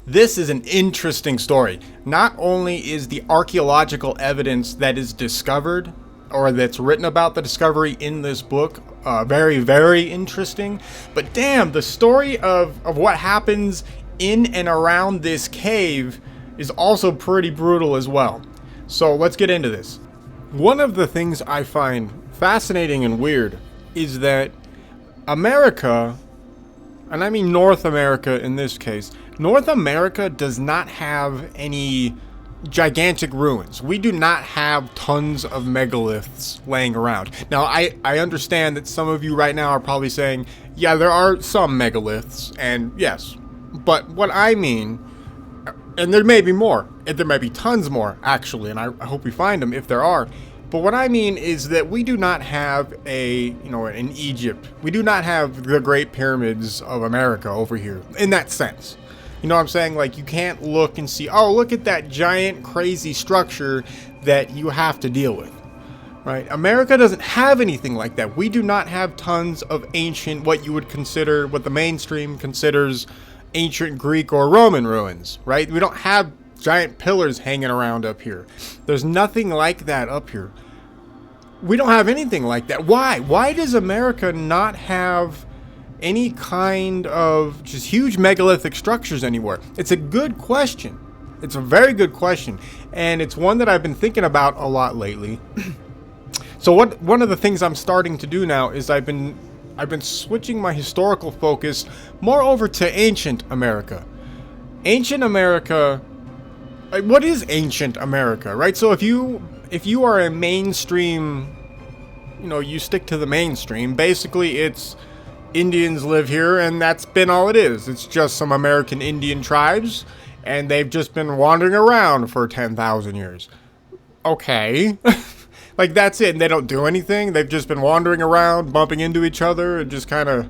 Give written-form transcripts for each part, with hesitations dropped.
This is an interesting story. Not only is the archaeological evidence that is discovered or that's written about the discovery in this book very, very interesting, but damn, the story of what happens in and around this cave is also pretty brutal as well. So let's get into this. One of the things I find fascinating and weird is that America, and I mean North America in this case, North America does not have any gigantic ruins. We do not have tons of megaliths laying around. Now, I understand that some of you right now are probably saying, yeah, there are some megaliths, and yes. But what I mean, and there may be more, and there may be tons more, actually, and I hope we find them if there are. But what I mean is that we do not have in Egypt, we do not have the Great Pyramids of America over here, in that sense. You know what I'm saying? Like, you can't look and see, oh, look at that giant, crazy structure that you have to deal with, right? America doesn't have anything like that. We do not have tons of ancient, what you would consider, what the mainstream considers ancient Greek or Roman ruins, right? We don't have giant pillars hanging around up here. There's nothing like that up here. We don't have anything like that. Why? Why does America not have any kind of just huge megalithic structures anywhere? It's a good question. It's a very good question, and it's one that I've been thinking about a lot lately. So one of the things I'm starting to do now is I've been switching my historical focus more over to ancient America. Ancient America, what is ancient America, right? So if you are a mainstream, you stick to the mainstream. Basically, it's Indians live here, and that's been all it is. It's just some American Indian tribes, and they've just been wandering around for 10,000 years. Okay. Like, that's it, and they don't do anything. They've just been wandering around, bumping into each other, and just kind of...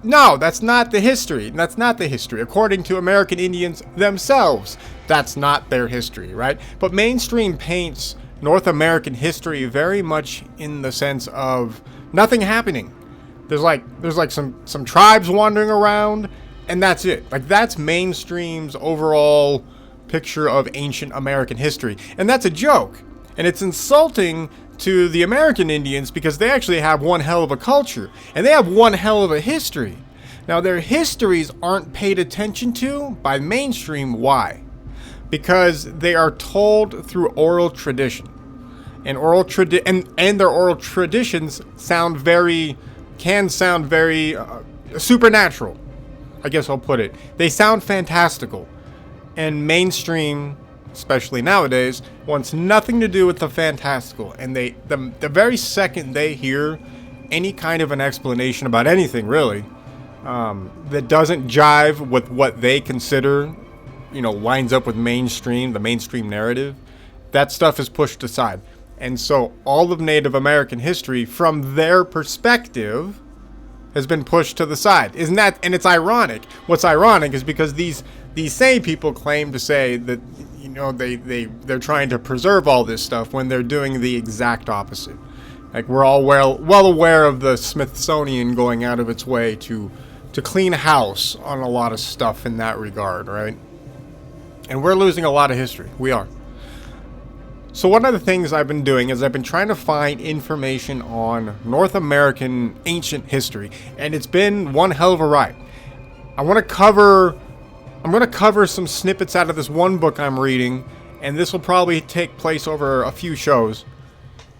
No, that's not the history. That's not the history. According to American Indians themselves, that's not their history, right? But mainstream paints North American history very much in the sense of nothing happening. There's like some tribes wandering around, and that's it. Like, that's mainstream's overall picture of ancient American history. And that's a joke. And it's insulting to the American Indians because they actually have one hell of a culture, and they have one hell of a history. Now, their histories aren't paid attention to by mainstream. Why? Because they are told through oral tradition. And their oral traditions can sound very supernatural, I guess I'll put it. They sound fantastical. And mainstream, especially nowadays, wants nothing to do with the fantastical. And the very second they hear any kind of an explanation about anything, really, that doesn't jive with what they consider, lines up with the mainstream narrative, that stuff is pushed aside. And so all of Native American history, from their perspective, has been pushed to the side. And it's ironic. What's ironic is because these same people claim to say that, they're trying to preserve all this stuff when they're doing the exact opposite. Like, we're all well aware of the Smithsonian going out of its way to clean house on a lot of stuff in that regard, right? And we're losing a lot of history. We are. So one of the things I've been doing is I've been trying to find information on North American ancient history, and it's been one hell of a ride. I'm going to cover some snippets out of this one book I'm reading, and this will probably take place over a few shows.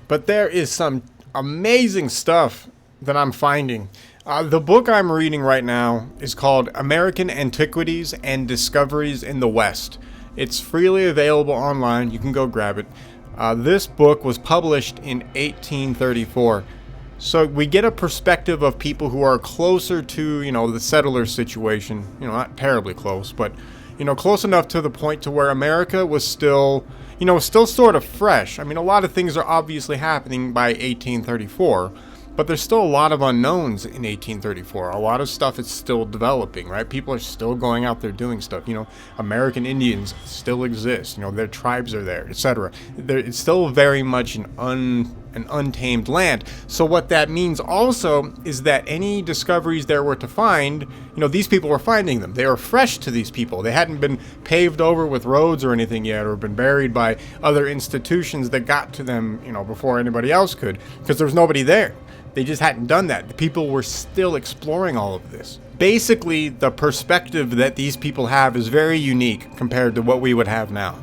But there is some amazing stuff that I'm finding. The book I'm reading right now is called American Antiquities and Discoveries in the West. It's freely available online. You can go grab it. This book was published in 1834. So we get a perspective of people who are closer to, the settler situation. Not terribly close, but, close enough to the point to where America was still sort of fresh. I mean, a lot of things are obviously happening by 1834. But there's still a lot of unknowns in 1834. A lot of stuff is still developing, right? People are still going out there doing stuff. American Indians still exist. Their tribes are there, etc. It's still very much an untamed land. So what that means also is that any discoveries there were to find, these people were finding them. They were fresh to these people. They hadn't been paved over with roads or anything yet, or been buried by other institutions that got to them, before anybody else could, because there was nobody there. They just hadn't done that. The people were still exploring all of this. Basically, the perspective that these people have is very unique compared to what we would have now,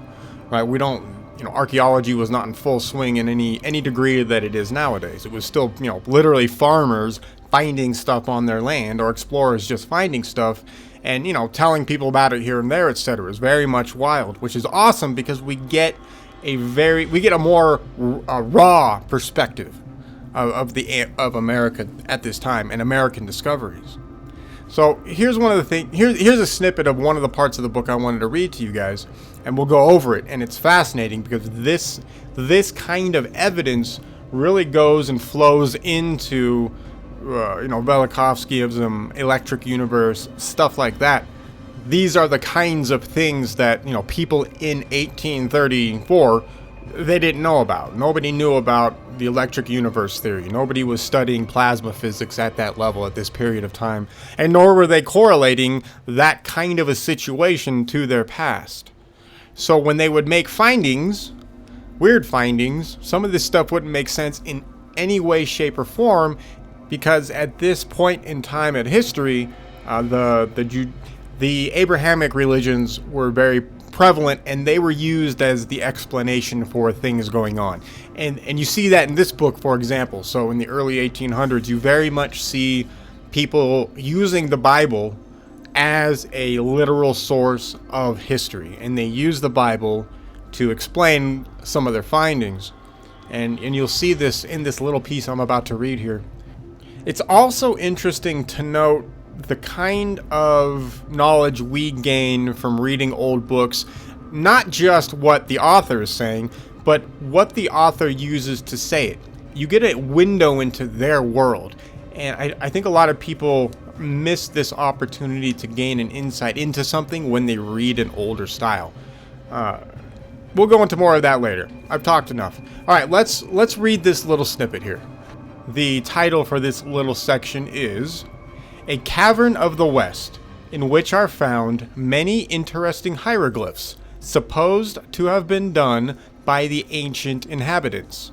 right? We don't, archaeology was not in full swing in any degree that it is nowadays. It was still, literally farmers finding stuff on their land, or explorers just finding stuff and, telling people about it here and there, etc. It's very much wild, which is awesome because we get a more raw perspective of America at this time and American discoveries. So here's one of the things. Here's a snippet of one of the parts of the book I wanted to read to you guys, and we'll go over it. And it's fascinating because this kind of evidence really goes and flows into Velikovskyism, electric universe, stuff like that. These are the kinds of things that people in 1834 they didn't know about. Nobody knew about the electric universe theory. Nobody was studying plasma physics at that level at this period of time, and nor were they correlating that kind of a situation to their past. So when they would make findings, weird findings, some of this stuff wouldn't make sense in any way, shape, or form, because at this point in time in history, the Abrahamic religions were very prevalent, and they were used as the explanation for things going on. And you see that in this book, for example. So in the early 1800s, you very much see people using the Bible as a literal source of history, and they use the Bible to explain some of their findings. And you'll see this in this little piece I'm about to read here. It's also interesting to note the kind of knowledge we gain from reading old books, not just what the author is saying, but what the author uses to say it. You get a window into their world. And I think a lot of people miss this opportunity to gain an insight into something when they read an older style. We'll go into more of that later. I've talked enough. All right, let's read this little snippet here. The title for this little section is A Cavern of the West, in which are found many interesting hieroglyphs, supposed to have been done by the ancient inhabitants.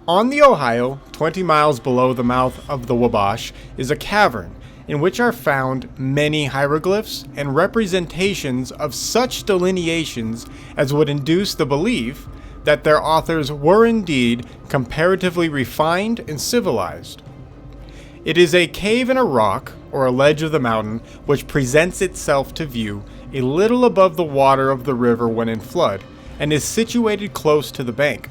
On the Ohio, 20 miles below the mouth of the Wabash, is a cavern, in which are found many hieroglyphs and representations of such delineations as would induce the belief that their authors were indeed comparatively refined and civilized. It is a cave in a rock, or a ledge of the mountain, which presents itself to view a little above the water of the river when in flood, and is situated close to the bank.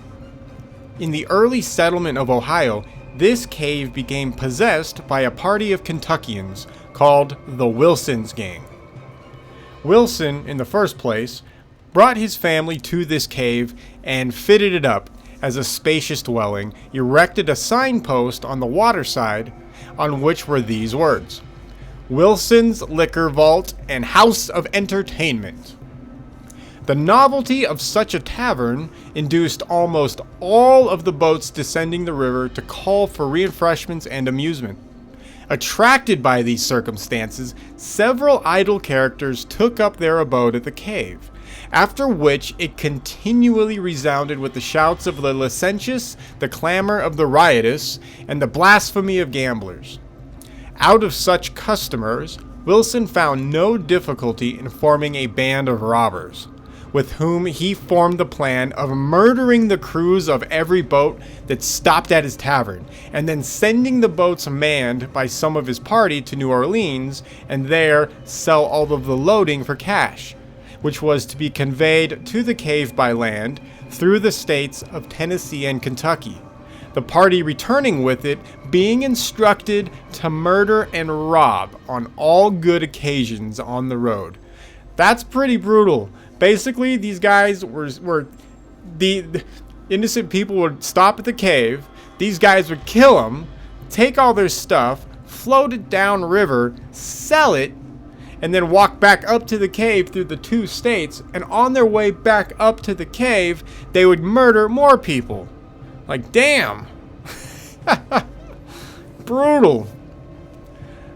In the early settlement of Ohio, this cave became possessed by a party of Kentuckians called the Wilson's Gang. Wilson, in the first place, brought his family to this cave and fitted it up as a spacious dwelling, erected a signpost on the water side on which were these words: Wilson's Liquor Vault and House of Entertainment. The novelty of such a tavern induced almost all of the boats descending the river to call for refreshments and amusement. Attracted by these circumstances, several idle characters took up their abode at the cave, after which it continually resounded with the shouts of the licentious, the clamor of the riotous, and the blasphemy of gamblers. Out of such customers, Wilson found no difficulty in forming a band of robbers, with whom he formed the plan of murdering the crews of every boat that stopped at his tavern, and then sending the boats manned by some of his party to New Orleans, and there sell all of the loading for cash, which was to be conveyed to the cave by land through the states of Tennessee and Kentucky, the party returning with it being instructed to murder and rob on all good occasions on the road. That's pretty brutal. Basically, these guys were the innocent people would stop at the cave, These guys would kill them, take all their stuff, float it down river, sell it, and then walk back up to the cave through the 2 states. And on their way back up to the cave, they would murder more people. Like, damn. Brutal.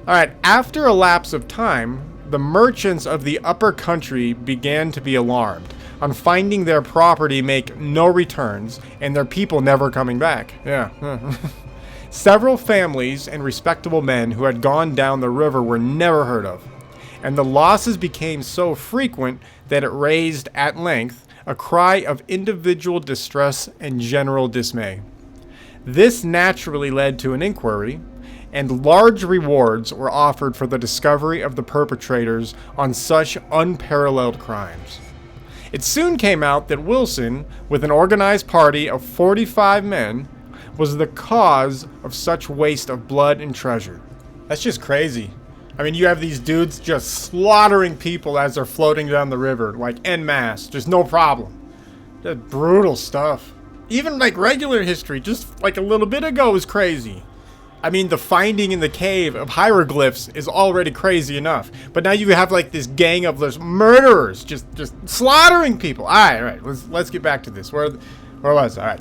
Alright, after a lapse of time, the merchants of the upper country began to be alarmed on finding their property make no returns and their people never coming back. Yeah. Several families and respectable men who had gone down the river were never heard of, and the losses became so frequent that it raised at length a cry of individual distress and general dismay. This naturally led to an inquiry, and large rewards were offered for the discovery of the perpetrators on such unparalleled crimes. It soon came out that Wilson, with an organized party of 45 men, was the cause of such waste of blood and treasure. That's just crazy. I mean, you have these dudes just slaughtering people as they're floating down the river, like en masse, just no problem. Just brutal stuff. Even like regular history, just like a little bit ago, was crazy. I mean, the finding in the cave of hieroglyphs is already crazy enough. But now you have like this gang of those murderers just slaughtering people. All right. Let's get back to this. Where was I?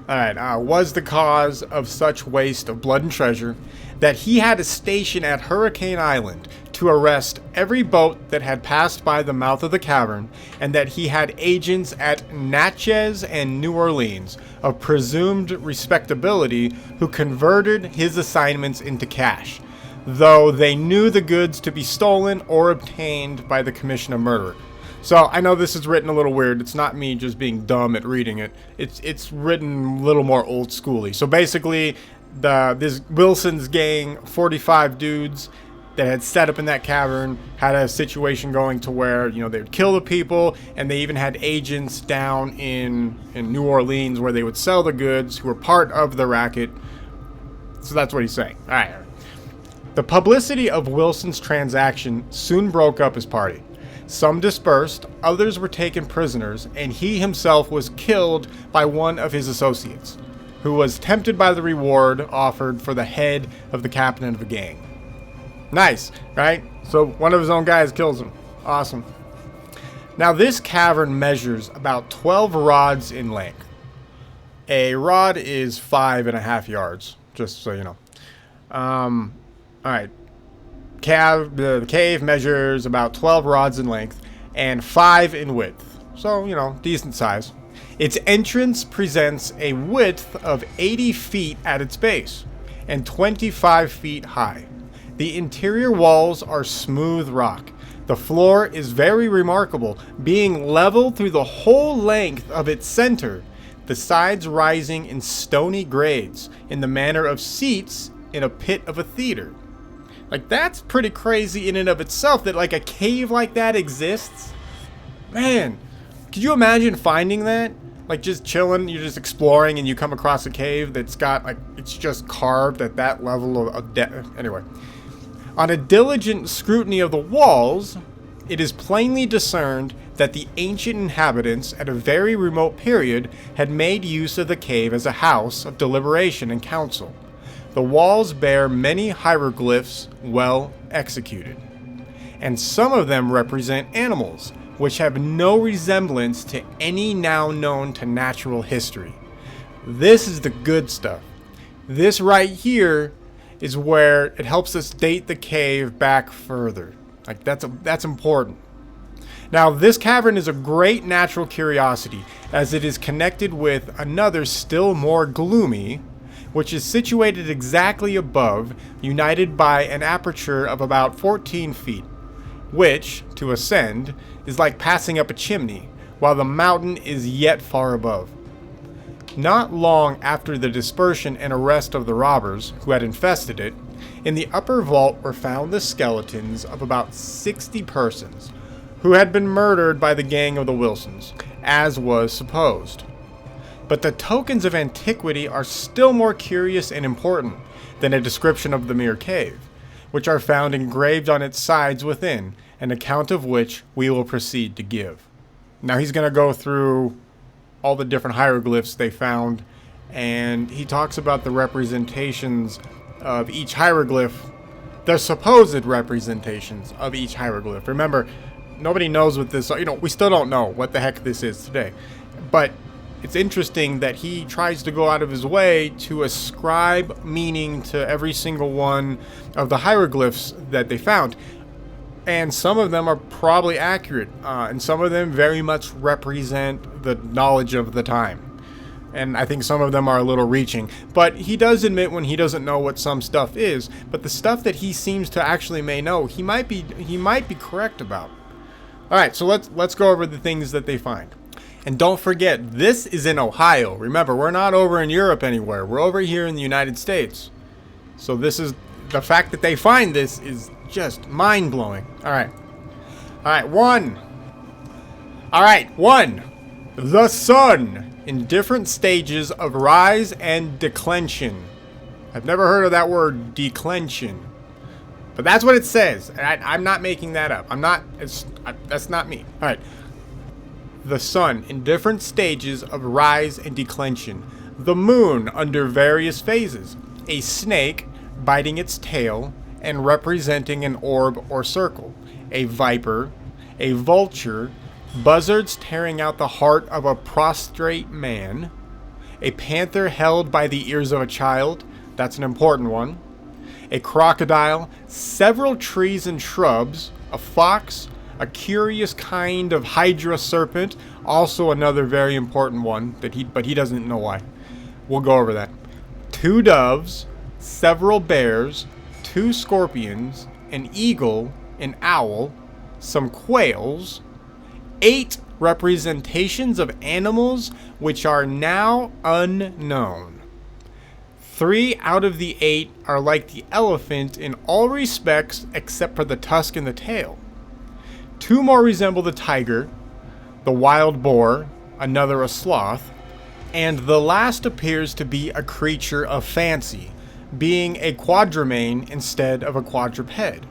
All right. Was the cause of such waste of blood and treasure that he had a station at Hurricane Island to arrest every boat that had passed by the mouth of the cavern, and that he had agents at Natchez and New Orleans of presumed respectability who converted his assignments into cash, though they knew the goods to be stolen or obtained by the commission of murder. So I know this is written a little weird. It's not me just being dumb at reading it. It's written a little more old schooly. So basically, this Wilson's gang, 45 dudes that had set up in that cavern, had a situation going to where, you know, they would kill the people, and they even had agents down in New Orleans where they would sell the goods who were part of the racket. So that's what he's saying. All right. The publicity of Wilson's transaction soon broke up his party. Some dispersed, others were taken prisoners, and he himself was killed by one of his associates, who was tempted by the reward offered for the head of the captain of the gang. Nice, right? So one of his own guys kills him. Awesome. Now this cavern measures about 12 rods in length. A rod is 5.5 yards, just so you know. All right. The cave measures about 12 rods in length and 5 in width. So, you know, decent size. Its entrance presents a width of 80 feet at its base and 25 feet high. The interior walls are smooth rock. The floor is very remarkable, being level through the whole length of its center, the sides rising in stony grades in the manner of seats in a pit of a theater. Like, that's pretty crazy in and of itself, that like a cave like that exists. Man, could you imagine finding that? Like, just chilling, you're just exploring, and you come across a cave that's got, like, it's just carved at that level of depth. Anyway, on a diligent scrutiny of the walls, it is plainly discerned that the ancient inhabitants at a very remote period had made use of the cave as a house of deliberation and council. The walls bear many hieroglyphs well executed, and some of them represent animals, which have no resemblance to any now known to natural history. This is the good stuff. This right here is where it helps us date the cave back further. Like, that's important. Now, this cavern is a great natural curiosity, as it is connected with another still more gloomy, which is situated exactly above, united by an aperture of about 14 feet, which, to ascend, is like passing up a chimney, while the mountain is yet far above. Not long after the dispersion and arrest of the robbers who had infested it, in the upper vault were found the skeletons of about 60 persons, who had been murdered by the gang of the Wilsons, as was supposed. But the tokens of antiquity are still more curious and important than a description of the mere cave, which are found engraved on its sides within, an account of which we will proceed to give. Now he's going to go through all the different hieroglyphs they found and he talks about the representations of each hieroglyph, their supposed representations of each hieroglyph. Remember, nobody knows what this, we still don't know what the heck this is today. But it's interesting that he tries to go out of his way to ascribe meaning to every single one of the hieroglyphs that they found. And some of them are probably accurate, and some of them very much represent the knowledge of the time. And I think some of them are a little reaching. But he does admit when he doesn't know what some stuff is. But the stuff that he seems to actually may know, he might be correct about. All right, so let's go over the things that they find. And don't forget, this is in Ohio. Remember, we're not over in Europe anywhere. We're over here in the United States. So this is the fact that they find this is just mind-blowing. All right, one. The sun in different stages of rise and declension. I've never heard of that word, declension. But that's what it says. I'm not making that up. That's not me. All right. The sun in different stages of rise and declension. The moon under various phases. A snake biting its tail and representing an orb or circle. A viper. A vulture. Buzzards tearing out the heart of a prostrate man. A panther held by the ears of a child. That's an important one. A crocodile. Several trees and shrubs. A fox. A curious kind of hydra serpent. Also another very important one, but he doesn't know why. We'll go over that. 2 doves. Several bears. 2 scorpions. An eagle. An owl. Some quails. 8 representations of animals which are now unknown. 3 out of the 8 are like the elephant in all respects except for the tusk and the tail. 2 more resemble the tiger, the wild boar, another a sloth, and the last appears to be a creature of fancy, being a quadrumane instead of a quadruped,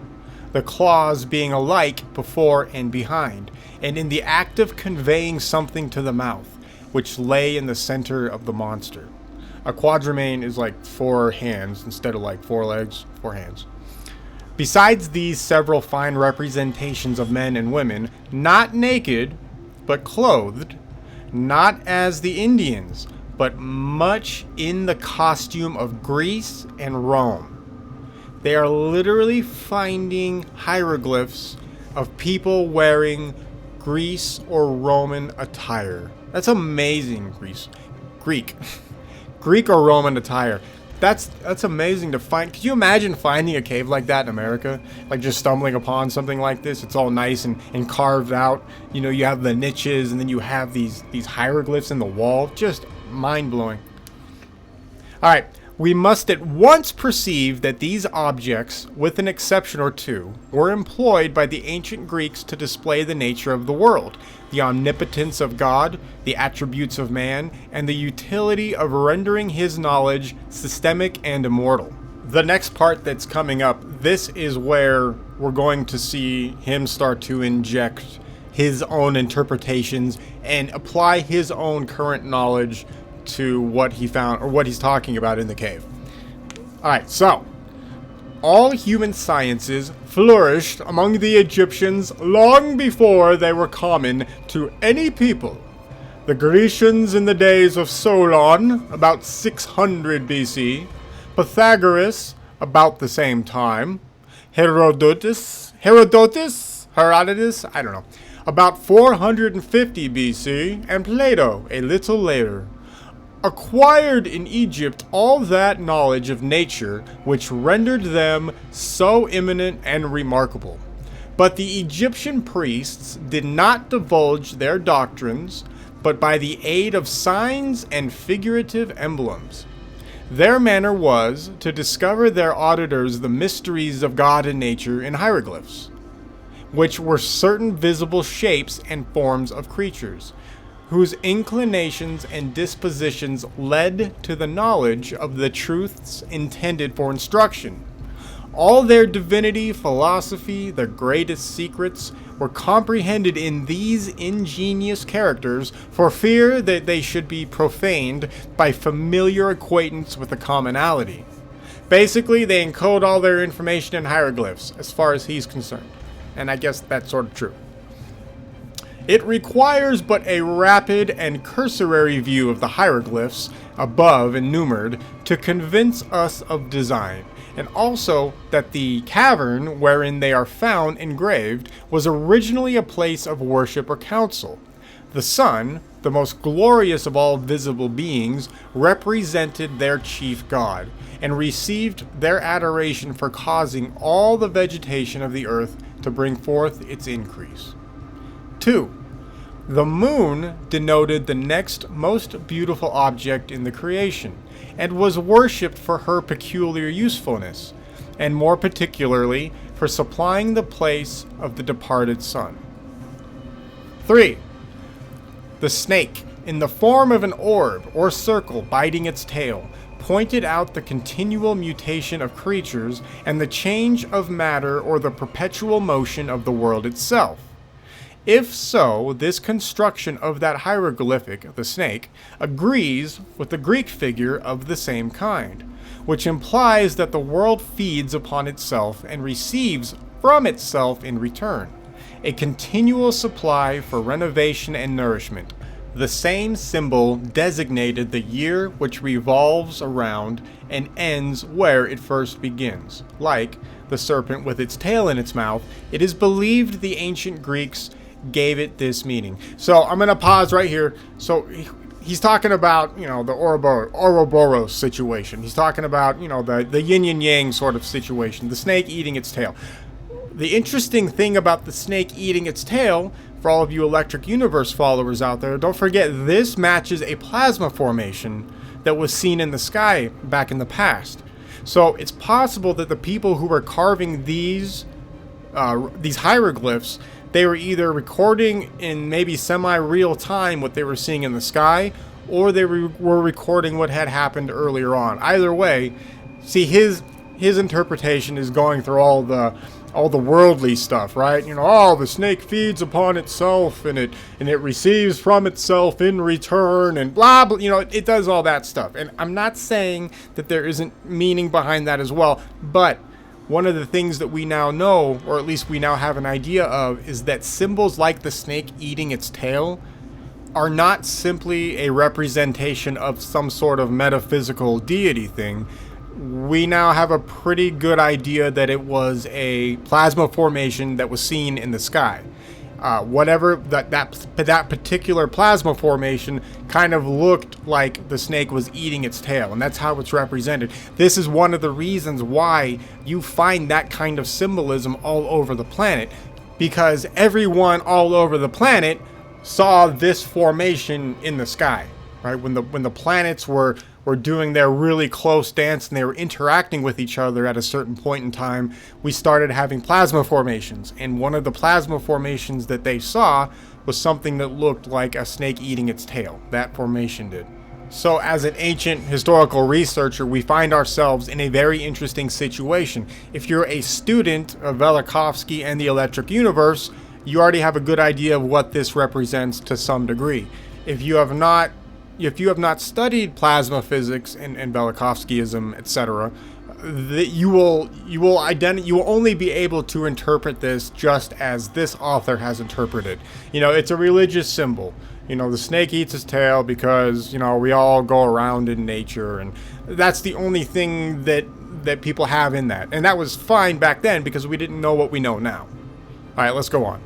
the claws being alike before and behind, and in the act of conveying something to the mouth, which lay in the center of the monster. A quadrumane is like 4 hands instead of like 4 legs, 4 hands. Besides these several fine representations of men and women, not naked, but clothed, not as the Indians, but much in the costume of Greece and Rome. They are literally finding hieroglyphs of people wearing Greece or Roman attire. That's amazing, Greek or Roman attire. That's amazing to find. Could you imagine finding a cave like that in America? Like just stumbling upon something like this. It's all nice and carved out. You have the niches and then you have these hieroglyphs in the wall. Just mind-blowing. All right. We must at once perceive that these objects, with an exception or two, were employed by the ancient Greeks to display the nature of the world, the omnipotence of God, the attributes of man, and the utility of rendering his knowledge systemic and immortal. The next part that's coming up, this is where we're going to see him start to inject his own interpretations and apply his own current knowledge to what he found or what he's talking about in the cave. Alright, so all human sciences flourished among the Egyptians long before they were common to any people. The Grecians in the days of Solon, about 600 BC, Pythagoras, about the same time, Herodotus, I don't know, about 450 BC, and Plato, a little later, acquired in Egypt all that knowledge of nature which rendered them so eminent and remarkable. But the Egyptian priests did not divulge their doctrines, but by the aid of signs and figurative emblems. Their manner was to discover their auditors the mysteries of God and nature in hieroglyphs, which were certain visible shapes and forms of creatures, whose inclinations and dispositions led to the knowledge of the truths intended for instruction. All their divinity, philosophy, their greatest secrets were comprehended in these ingenious characters for fear that they should be profaned by familiar acquaintance with the commonality. Basically, they encode all their information in hieroglyphs, as far as he's concerned. And I guess that's sort of true. It requires but a rapid and cursory view of the hieroglyphs above enumered to convince us of design, and also that the cavern wherein they are found engraved was originally a place of worship or council. The sun, the most glorious of all visible beings, represented their chief god, and received their adoration for causing all the vegetation of the earth to bring forth its increase. 2. The moon denoted the next most beautiful object in the creation, and was worshipped for her peculiar usefulness, and more particularly for supplying the place of the departed sun. 3. The snake, in the form of an orb or circle biting its tail, pointed out the continual mutation of creatures and the change of matter or the perpetual motion of the world itself. If so, this construction of that hieroglyphic, the snake, agrees with the Greek figure of the same kind, which implies that the world feeds upon itself and receives from itself in return, a continual supply for renovation and nourishment. The same symbol designated the year which revolves around and ends where it first begins. Like the serpent with its tail in its mouth, it is believed the ancient Greeks gave it this meaning. So I'm going to pause right here. So he's talking about, the Ouroboros situation. He's talking about, the yin and yang sort of situation, the snake eating its tail. The interesting thing about the snake eating its tail, for all of you Electric Universe followers out there, don't forget this matches a plasma formation that was seen in the sky back in the past. So it's possible that the people who were carving these hieroglyphs, they were either recording in maybe semi-real time what they were seeing in the sky, or they were recording what had happened earlier on. Either way, see, his interpretation is going through all the worldly stuff, right? The snake feeds upon itself and it receives from itself in return and blah blah. It does all that stuff. And I'm not saying that there isn't meaning behind that as well, but one of the things that we now know, or at least we now have an idea of, is that symbols like the snake eating its tail are not simply a representation of some sort of metaphysical deity thing. We now have a pretty good idea that it was a plasma formation that was seen in the sky. Whatever that particular plasma formation kind of looked like the snake was eating its tail, and that's how it's represented. This is one of the reasons why you find that kind of symbolism all over the planet, because everyone all over the planet saw this formation in the sky, right? When the planets were doing their really close dance and they were interacting with each other at a certain point in time, we started having plasma formations. And one of the plasma formations that they saw was something that looked like a snake eating its tail. That formation did. So as an ancient historical researcher, we find ourselves in a very interesting situation. If you're a student of Velikovsky and the Electric Universe, you already have a good idea of what this represents to some degree. If you have not studied plasma physics and Velikovskyism, etc., you will only be able to interpret this just as this author has interpreted. It's a religious symbol. The snake eats its tail because, we all go around in nature, and that's the only thing that people have in that. And that was fine back then because we didn't know what we know now. All right, let's go on.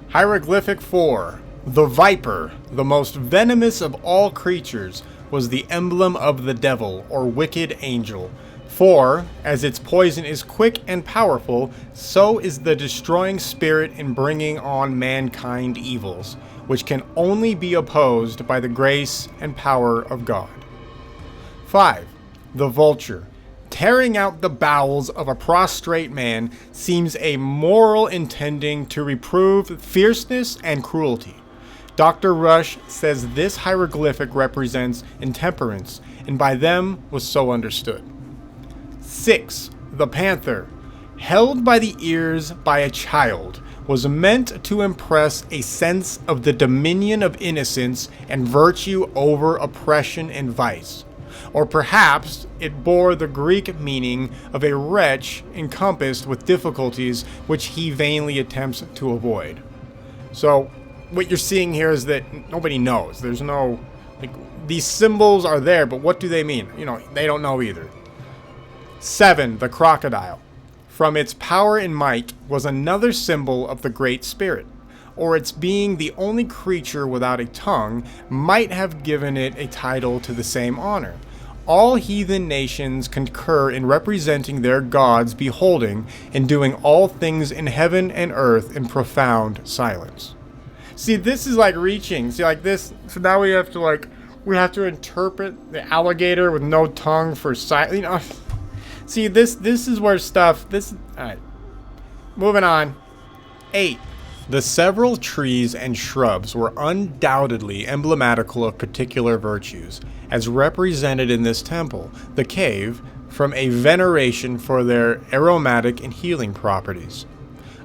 Hieroglyphic 4. The viper, the most venomous of all creatures, was the emblem of the devil, or wicked angel. For, as its poison is quick and powerful, so is the destroying spirit in bringing on mankind evils, which can only be opposed by the grace and power of God. 5. The vulture, tearing out the bowels of a prostrate man, seems a moral intending to reprove fierceness and cruelty. Dr. Rush says this hieroglyphic represents intemperance, and by them was so understood. 6. The panther, held by the ears by a child, was meant to impress a sense of the dominion of innocence and virtue over oppression and vice. Or perhaps it bore the Greek meaning of a wretch encompassed with difficulties which he vainly attempts to avoid. So, what you're seeing here is that nobody knows. There's no, like, these symbols are there, but what do they mean? They don't know either. 7. The crocodile. From its power and might was another symbol of the Great Spirit, or its being the only creature without a tongue might have given it a title to the same honor. All heathen nations concur in representing their gods beholding and doing all things in heaven and earth in profound silence. See, this is like reaching. See, like this. So now we have to interpret the alligator with no tongue for silence. See, this is where stuff. All right. Moving on. 8. The several trees and shrubs were undoubtedly emblematical of particular virtues, as represented in this temple, the cave, from a veneration for their aromatic and healing properties.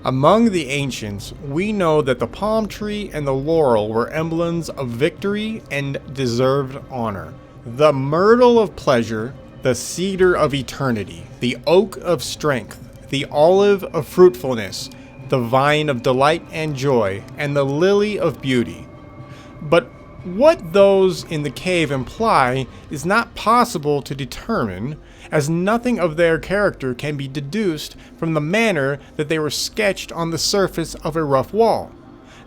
Among the ancients, we know that the palm tree and the laurel were emblems of victory and deserved honor. The myrtle of pleasure, the cedar of eternity, the oak of strength, the olive of fruitfulness, the vine of delight and joy, and the lily of beauty. But what those in the cave imply is not possible to determine, as nothing of their character can be deduced from the manner that they were sketched on the surface of a rough wall,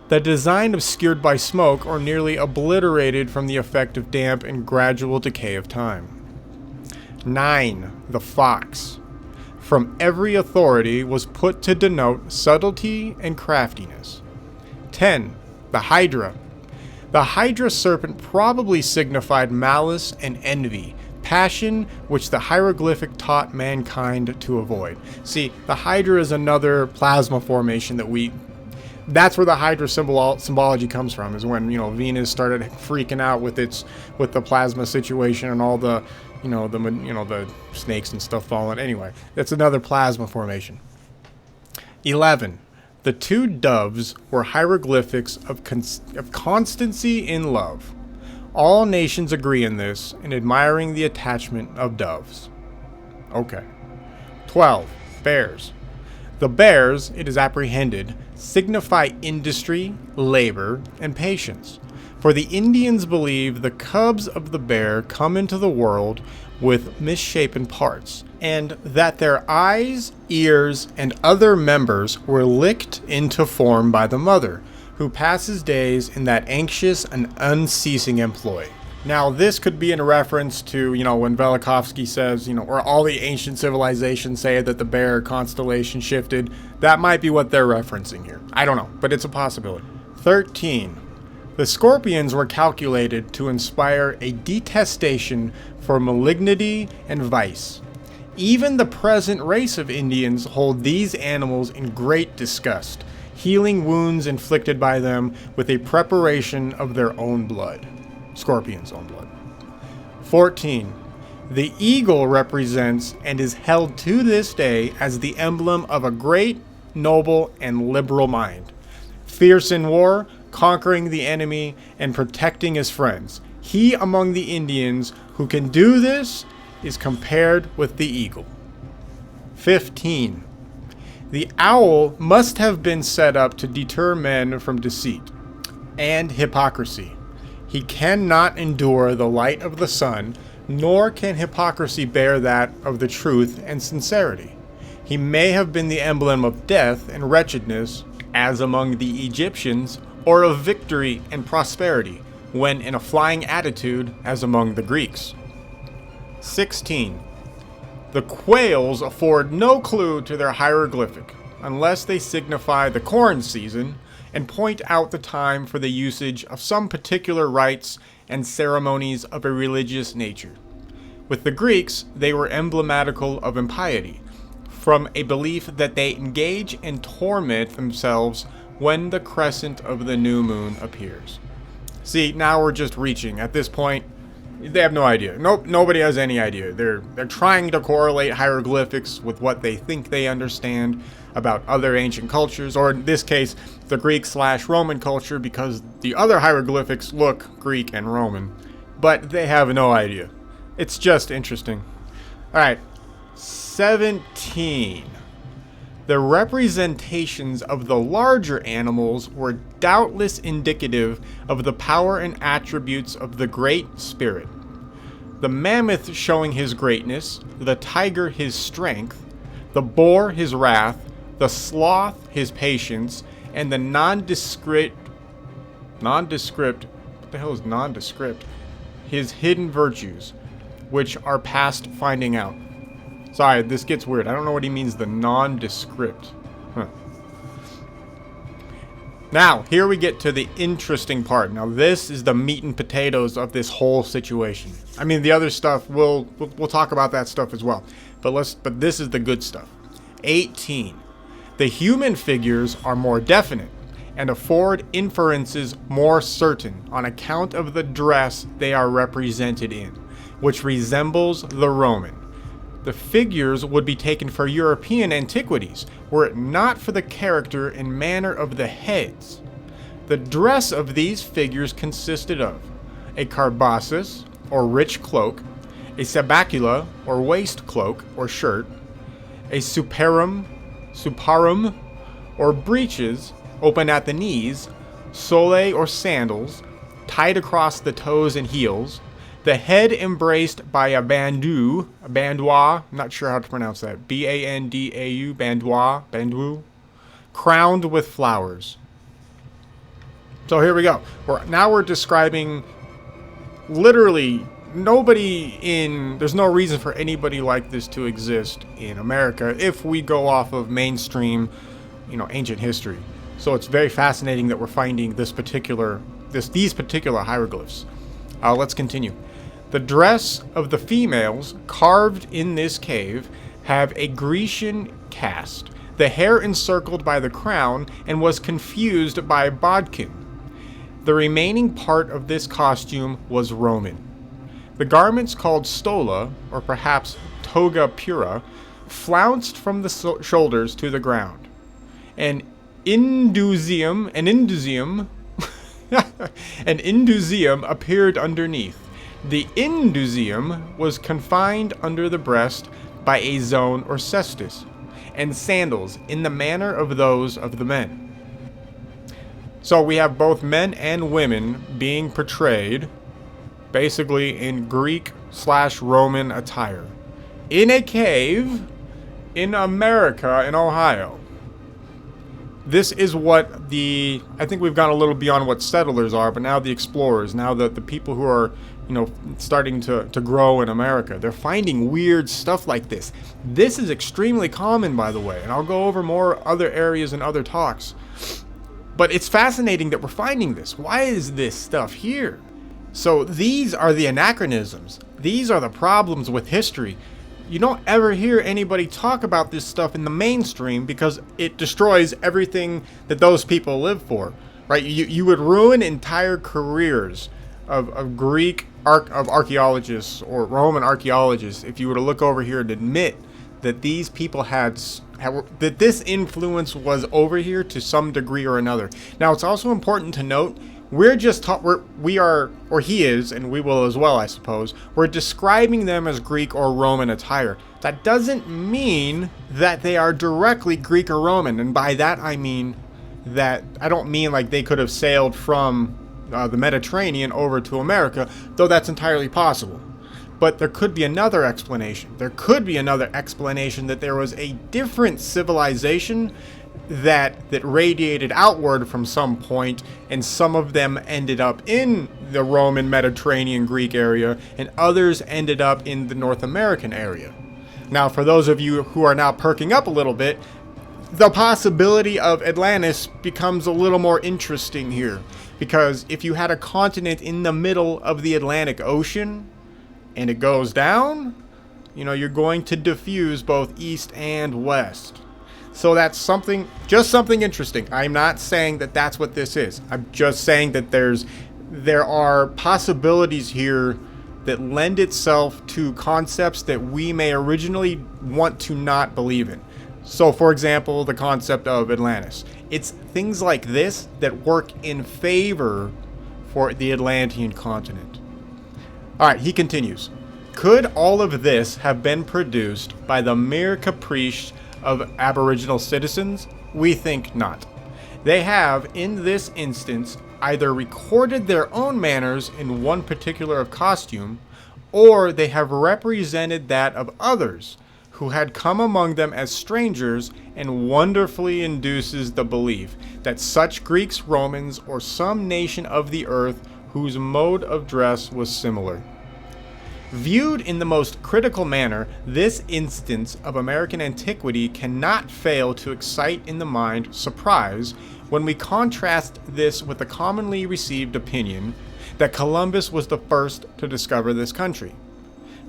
the design obscured by smoke or nearly obliterated from the effect of damp and gradual decay of time. 9. The fox. From every authority was put to denote subtlety and craftiness. 10. The hydra. The hydra serpent probably signified malice and envy, passion which the hieroglyphic taught mankind to avoid. See, the hydra is another plasma formation that's where the hydra symbology comes from, is when, Venus started freaking out with the plasma situation and all the the snakes and stuff falling. Anyway, that's another plasma formation. 11. The 2 doves were hieroglyphics of constancy in love. All nations agree in this, in admiring the attachment of doves. Okay. 12. Bears. The bears, it is apprehended, signify industry, labor, and patience. For the Indians believe the cubs of the bear come into the world with misshapen parts, and that their eyes, ears, and other members were licked into form by the mother, who passes days in that anxious and unceasing employ. Now, this could be in reference to, when Velikovsky says, or all the ancient civilizations say that the bear constellation shifted. That might be what they're referencing here. I don't know, but it's a possibility. 13. The scorpions were calculated to inspire a detestation for malignity and vice. Even the present race of Indians hold these animals in great disgust, healing wounds inflicted by them with a preparation of their own blood. Scorpion's own blood. 14. The eagle represents and is held to this day as the emblem of a great, noble, and liberal mind. Fierce in war, conquering the enemy, and protecting his friends. He among the Indians who can do this is compared with the eagle. 15. The owl must have been set up to deter men from deceit and hypocrisy. He cannot endure the light of the sun, nor can hypocrisy bear that of the truth and sincerity. He may have been the emblem of death and wretchedness, as among the Egyptians, or of victory and prosperity, when in a flying attitude, as among the Greeks. 16. The quails afford no clue to their hieroglyphic, unless they signify the corn season, and point out the time for the usage of some particular rites and ceremonies of a religious nature. With the Greeks, they were emblematical of impiety, from a belief that they engage and torment themselves when the crescent of the new moon appears. See, now we're just reaching. At this point, They have no idea. Nope, nobody has any idea. They're trying to correlate hieroglyphics with what they think they understand about other ancient cultures, or in this case, the Greek/Roman culture, because the other hieroglyphics look Greek and Roman, but they have no idea. It's just interesting. All right, 17. The representations of the larger animals were doubtless indicative of the power and attributes of the Great Spirit. The mammoth showing his greatness, the tiger his strength, the boar his wrath, the sloth his patience, and the nondescript, what the hell is nondescript? His hidden virtues, which are past finding out. Sorry, this gets weird. I don't know what he means, the nondescript. Now, here we get to the interesting part. Now, this is the meat and potatoes of this whole situation. I mean, the other stuff, we'll talk about that stuff as well. But this is the good stuff. 18. The human figures are more definite and afford inferences more certain on account of the dress they are represented in, which resembles the Roman. The figures would be taken for European antiquities, were it not for the character and manner of the heads. The dress of these figures consisted of a carbasus, or rich cloak, a sabacula, or waist cloak, or shirt, a suparum, or breeches, open at the knees, sole, or sandals, tied across the toes and heels, the head embraced by a bandeau, I'm not sure how to pronounce that, B-A-N-D-A-U, bandeau, crowned with flowers. So here we go. Now we're describing literally there's no reason for anybody like this to exist in America if we go off of mainstream, ancient history. So it's very fascinating that we're finding these particular hieroglyphs. Let's continue. The dress of the females carved in this cave have a Grecian cast, the hair encircled by the crown, and was confused by bodkin. The remaining part of this costume was Roman. The garments called stola, or perhaps toga pura, flounced from the shoulders to the ground. An indusium appeared underneath. The indusium was confined under the breast by a zone or cestus, and sandals in the manner of those of the men. So we have both men and women being portrayed basically in Greek/Roman attire in a cave in America, in Ohio. This is what I think we've gone a little beyond what settlers are, but now the explorers, now the people who are, starting to grow in America, they're finding weird stuff like this. This is extremely common, by the way, and I'll go over more other areas in other talks. But it's fascinating that we're finding this. Why is this stuff here? So these are the anachronisms. These are the problems with history. You don't ever hear anybody talk about this stuff in the mainstream because it destroys everything that those people live for, right? You would ruin entire careers of archaeologists or Roman archaeologists if you were to look over here and admit that these people that this influence was over here to some degree or another. Now, it's also important to note he is, and we will as well, I suppose, we're describing them as Greek or Roman attire. That doesn't mean that they are directly Greek or Roman, and by that I mean that I don't mean like they could have sailed from the Mediterranean over to America, though that's entirely possible. But there could be another explanation. There could be another explanation that there was a different civilization that radiated outward from some point, and some of them ended up in the Roman, Mediterranean, Greek area, and others ended up in the North American area. Now, for those of you who are now perking up a little bit, the possibility of Atlantis becomes a little more interesting here, because if you had a continent in the middle of the Atlantic Ocean and it goes down, you're going to diffuse both east and west. So that's just something interesting. I'm not saying that that's what this is. I'm just saying that there are possibilities here that lend itself to concepts that we may originally want to not believe in. So, for example, the concept of Atlantis. It's things like this that work in favor for the Atlantean continent. All right, he continues. Could all of this have been produced by the mere caprice of Aboriginal citizens? We think not. They have, in this instance, either recorded their own manners in one particular of costume, or they have represented that of others who had come among them as strangers, and wonderfully induces the belief that such Greeks, Romans, or some nation of the earth whose mode of dress was similar. Viewed in the most critical manner, this instance of American antiquity cannot fail to excite in the mind surprise when we contrast this with the commonly received opinion that Columbus was the first to discover this country.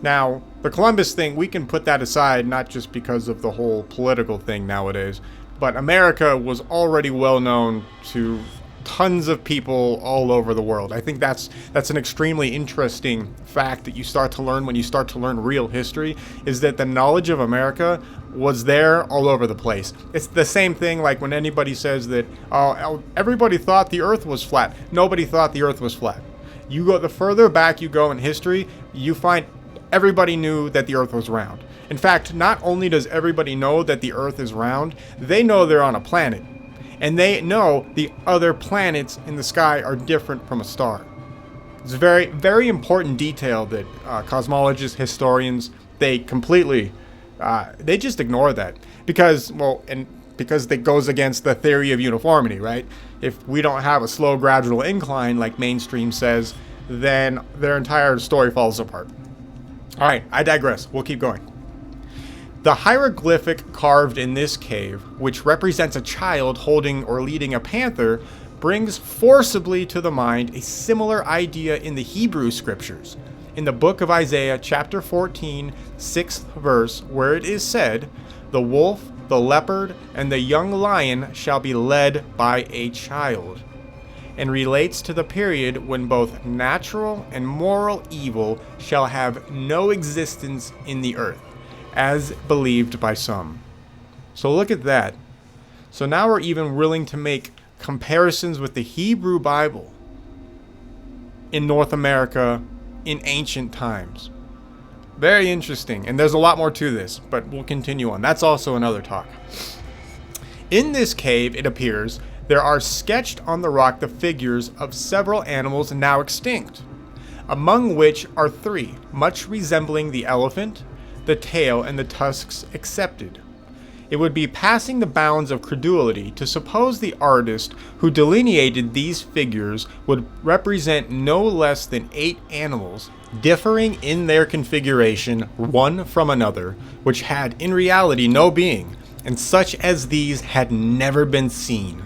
Now, the Columbus thing, we can put that aside, not just because of the whole political thing nowadays, but America was already well known to tons of people all over the world. I think that's an extremely interesting fact that you start to learn when you start to learn real history, is that the knowledge of America was there all over the place. It's the same thing like when anybody says that everybody thought the earth was flat. Nobody thought the earth was flat. You go, the further back you go in history, you find everybody knew that the earth was round. In fact, not only does everybody know that the earth is round, they know they're on a planet. And they know the other planets in the sky are different from a star. It's a very, very important detail that cosmologists, historians, they completely, they just ignore that. Because it goes against the theory of uniformity, right? If we don't have a slow, gradual incline like mainstream says, then their entire story falls apart. All right, I digress. We'll keep going. The hieroglyphic carved in this cave, which represents a child holding or leading a panther, brings forcibly to the mind a similar idea in the Hebrew scriptures. In the book of Isaiah, chapter 14, 6th verse, where it is said, "The wolf, the leopard, and the young lion shall be led by a child," and relates to the period when both natural and moral evil shall have no existence in the earth, as believed by some. So look at that. So now we're even willing to make comparisons with the Hebrew Bible in North America in ancient times. Very interesting. And there's a lot more to this, but we'll continue on. That's also another talk. In this cave, it appears, there are sketched on the rock the figures of several animals now extinct, among which are three, much resembling the elephant, the tail, and the tusks excepted. It would be passing the bounds of credulity to suppose the artist who delineated these figures would represent no less than 8 animals, differing in their configuration one from another, which had in reality no being, and such as these had never been seen.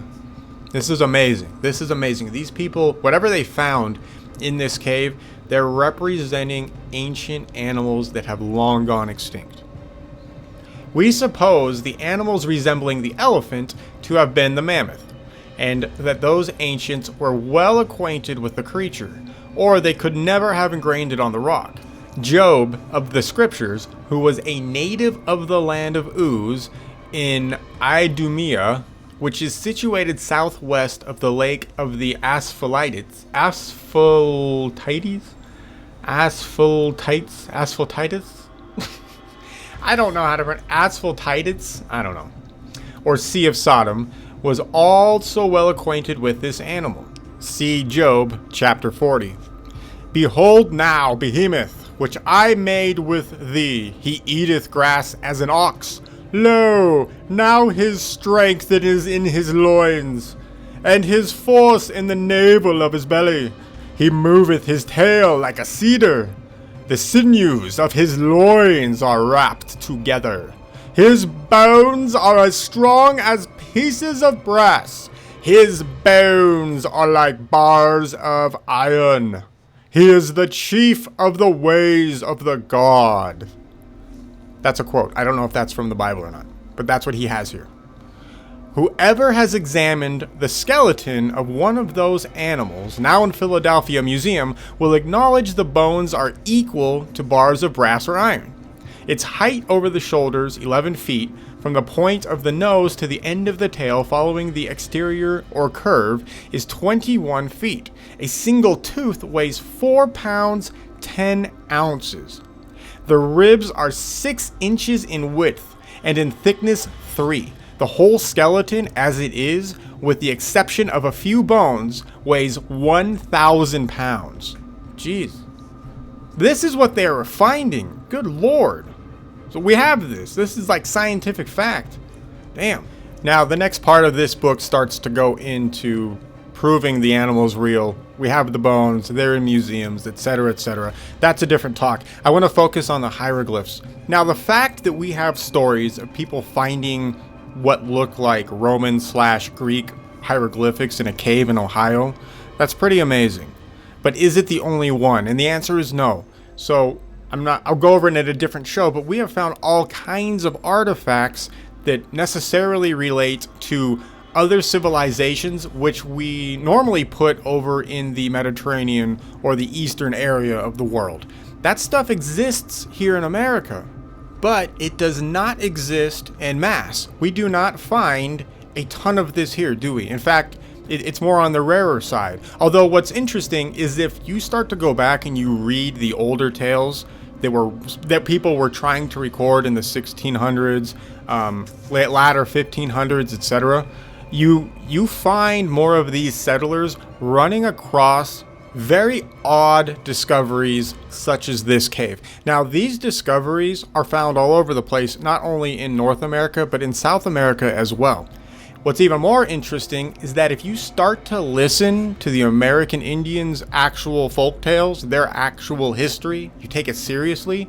This is amazing. This is amazing. These people, whatever they found in this cave, they're representing ancient animals that have long gone extinct. We suppose the animals resembling the elephant to have been the mammoth, and that those ancients were well acquainted with the creature, or they could never have engraved it on the rock. Job of the scriptures, who was a native of the land of Uz in Idumea, which is situated southwest of the lake of the Asphaltites. I don't know how to pronounce Asphaltites. I don't know. Or Sea of Sodom, was also well acquainted with this animal. See Job chapter 40. Behold now, Behemoth, which I made with thee, he eateth grass as an ox. Lo, now his strength it is in his loins, and his force in the navel of his belly. He moveth his tail like a cedar. The sinews of his loins are wrapped together. His bones are as strong as pieces of brass. His bones are like bars of iron. He is the chief of the ways of the God. That's a quote. I don't know if that's from the Bible or not, but that's what he has here. Whoever has examined the skeleton of one of those animals, now in Philadelphia Museum, will acknowledge the bones are equal to bars of brass or iron. Its height over the shoulders, 11 feet, from the point of the nose to the end of the tail following the exterior or curve, is 21 feet. A single tooth weighs 4 pounds, 10 ounces. The ribs are 6 inches in width and in thickness 3. The whole skeleton, as it is, with the exception of a few bones, weighs 1,000 pounds. Jeez. This is what they are finding. Good lord. So we have this. This is like scientific fact. Damn. Now, the next part of this book starts to go into proving the animal's real. We have the bones, they're in museums, etc., etc. That's a different talk. I want to focus on the hieroglyphs. Now, the fact that we have stories of people finding what look like Roman/Greek hieroglyphics in a cave in Ohio, that's pretty amazing. But is it the only one? And the answer is no. So I'll go over it in a different show, but we have found all kinds of artifacts that necessarily relate to other civilizations which we normally put over in the Mediterranean or the eastern area of the world. That stuff exists here in America, but it does not exist en masse. We do not find a ton of this here, do we? In fact, it's more on the rarer side. Although what's interesting is if you start to go back and you read the older tales that people were trying to record in the 1600s, latter 1500s, etc., you find more of these settlers running across very odd discoveries such as this cave. Now, these discoveries are found all over the place, not only in North America, but in South America as well. What's even more interesting is that if you start to listen to the American Indians' actual folk tales, their actual history, you take it seriously,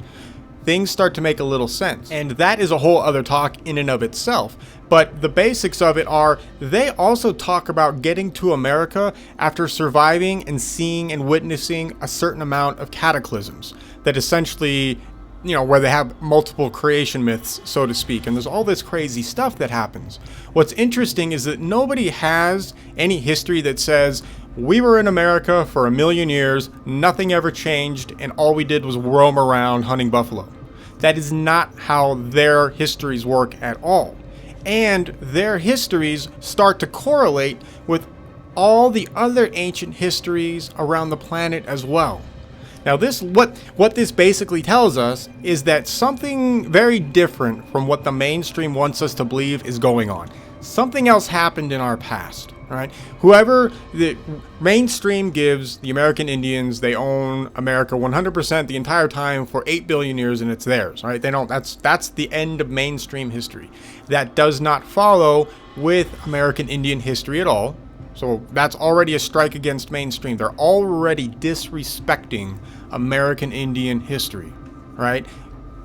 things start to make a little sense. And that is a whole other talk in and of itself. But the basics of it are, they also talk about getting to America after surviving and seeing and witnessing a certain amount of cataclysms that essentially, where they have multiple creation myths, so to speak, and there's all this crazy stuff that happens. What's interesting is that nobody has any history that says, we were in America for 1,000,000 years, nothing ever changed, and all we did was roam around hunting buffalo. That is not how their histories work at all. And their histories start to correlate with all the other ancient histories around the planet as well. Now, what this basically tells us is that something very different from what the mainstream wants us to believe is going on. Something else happened in our past, all right? Whoever the mainstream gives the American Indians, they own America 100% the entire time for 8 billion years, and it's theirs, right? They don't. That's the end of mainstream history. That does not follow with American Indian history at all. So that's already a strike against mainstream. They're already disrespecting American Indian history, right?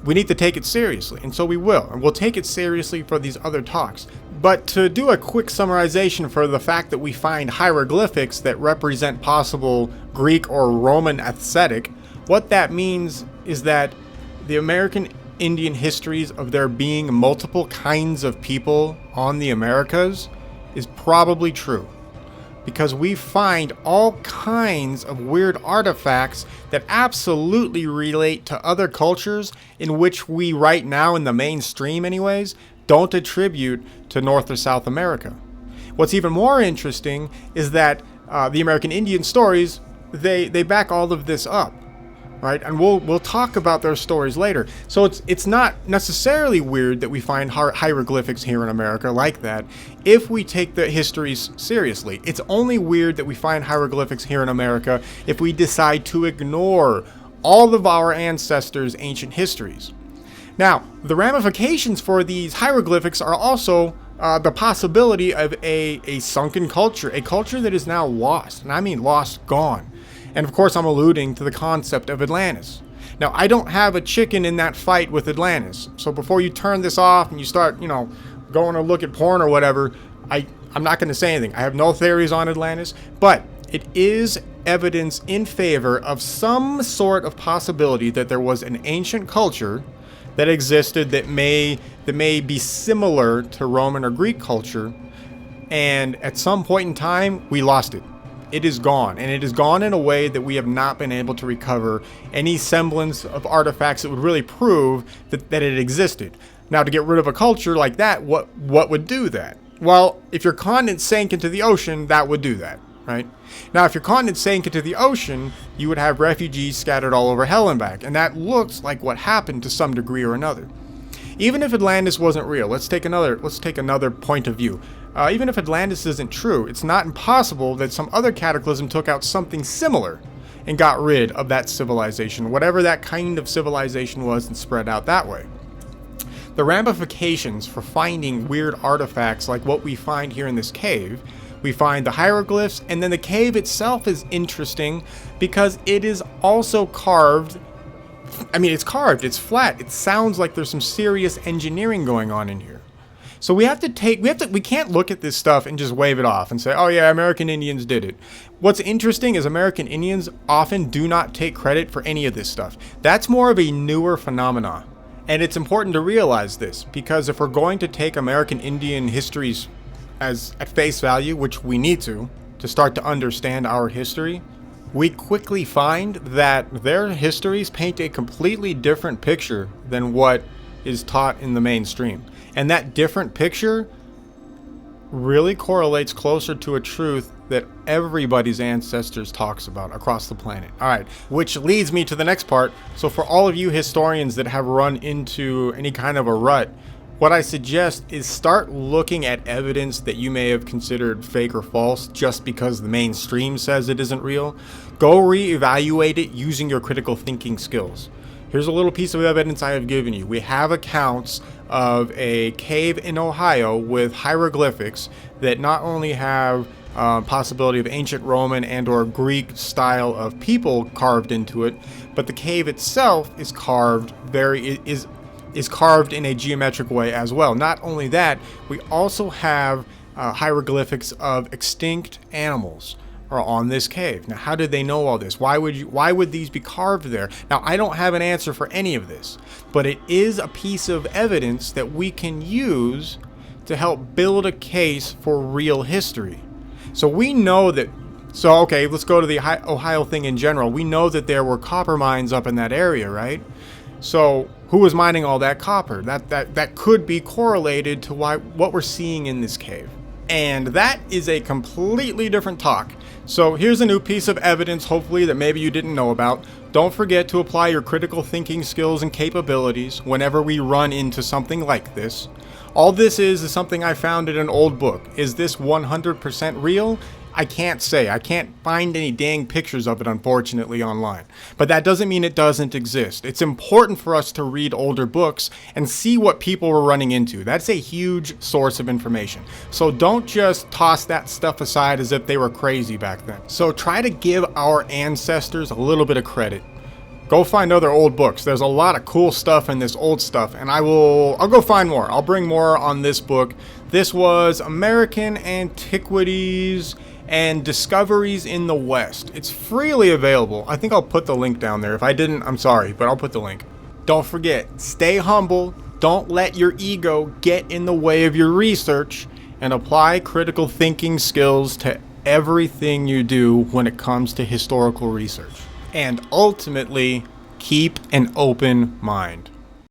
We need to take it seriously, and so we will. And we'll take it seriously for these other talks. But to do a quick summarization for the fact that we find hieroglyphics that represent possible Greek or Roman aesthetic, what that means is that the American Indian histories of there being multiple kinds of people on the Americas is probably true. Because we find all kinds of weird artifacts that absolutely relate to other cultures in which we right now, in the mainstream anyways, don't attribute to North or South America. What's even more interesting is that the American Indian stories, they back all of this up, right? And we'll talk about their stories later. So it's not necessarily weird that we find hieroglyphics here in America like that if we take the histories seriously. It's only weird that we find hieroglyphics here in America if we decide to ignore all of our ancestors' ancient histories. Now, the ramifications for these hieroglyphics are also the possibility of a sunken culture, a culture that is now lost, and I mean lost, gone. And of course, I'm alluding to the concept of Atlantis. Now, I don't have a chicken in that fight with Atlantis. So before you turn this off and you start, going to look at porn or whatever, I'm not going to say anything. I have no theories on Atlantis, but it is evidence in favor of some sort of possibility that there was an ancient culture that existed that may be similar to Roman or Greek culture, And at some point in time, we lost it. It is gone, and it is gone in a way that we have not been able to recover any semblance of artifacts that would really prove that it existed. Now, to get rid of a culture like that, what would do that? Well, if your continent sank into the ocean, that would do that, right? Now, if your continent sank into the ocean, you would have refugees scattered all over hell and back, and that looks like what happened to some degree or another. Even if Atlantis wasn't real, let's take another point of view. Even if Atlantis isn't true, it's not impossible that some other cataclysm took out something similar and got rid of that civilization, whatever that kind of civilization was, and spread out that way. The ramifications for finding weird artifacts like what we find here in this cave, we find the hieroglyphs, and then the cave itself is interesting because it is also carved. I mean, it's carved, it's flat. It sounds like there's some serious engineering going on in here. So we can't look at this stuff and just wave it off and say, oh yeah, American Indians did it. What's interesting is American Indians often do not take credit for any of this stuff. That's more of a newer phenomenon. And it's important to realize this, because if we're going to take American Indian histories as at face value, which we need to start to understand our history, we quickly find that their histories paint a completely different picture than what is taught in the mainstream. And that different picture really correlates closer to a truth that everybody's ancestors talks about across the planet. All right, which leads me to the next part. So for all of you historians that have run into any kind of a rut, what I suggest is start looking at evidence that you may have considered fake or false just because the mainstream says it isn't real. Go reevaluate it using your critical thinking skills. Here's a little piece of evidence I have given you. We have accounts of a cave in Ohio with hieroglyphics that not only have possibility of ancient Roman and or Greek style of people carved into it, but the cave itself is carved is carved in a geometric way as well. Not only that, we also have hieroglyphics of extinct animals are on this cave. Now, how did they know all this? Why would these be carved there? Now, I don't have an answer for any of this, but it is a piece of evidence that we can use to help build a case for real history. So we know that, okay, let's go to the Ohio thing in general. We know that there were copper mines up in that area, right? So who was mining all that copper? That could be correlated to what we're seeing in this cave. And that is a completely different talk. So here's a new piece of evidence, hopefully, that maybe you didn't know about. Don't forget to apply your critical thinking skills and capabilities whenever we run into something like this. All this is something I found in an old book. Is this 100% real? I can't say. I can't find any dang pictures of it, unfortunately, online. But that doesn't mean it doesn't exist. It's important for us to read older books and see what people were running into. That's a huge source of information. So don't just toss that stuff aside as if they were crazy back then. So try to give our ancestors a little bit of credit. Go find other old books. There's a lot of cool stuff in this old stuff, and I'll go find more. I'll bring more on this book. This was American Antiquities and Discoveries in the West. It's freely available. I think I'll put the link down there. If I didn't, I'm sorry, but I'll put the link. Don't forget, stay humble. Don't let your ego get in the way of your research, and apply critical thinking skills to everything you do when it comes to historical research. And ultimately, keep an open mind.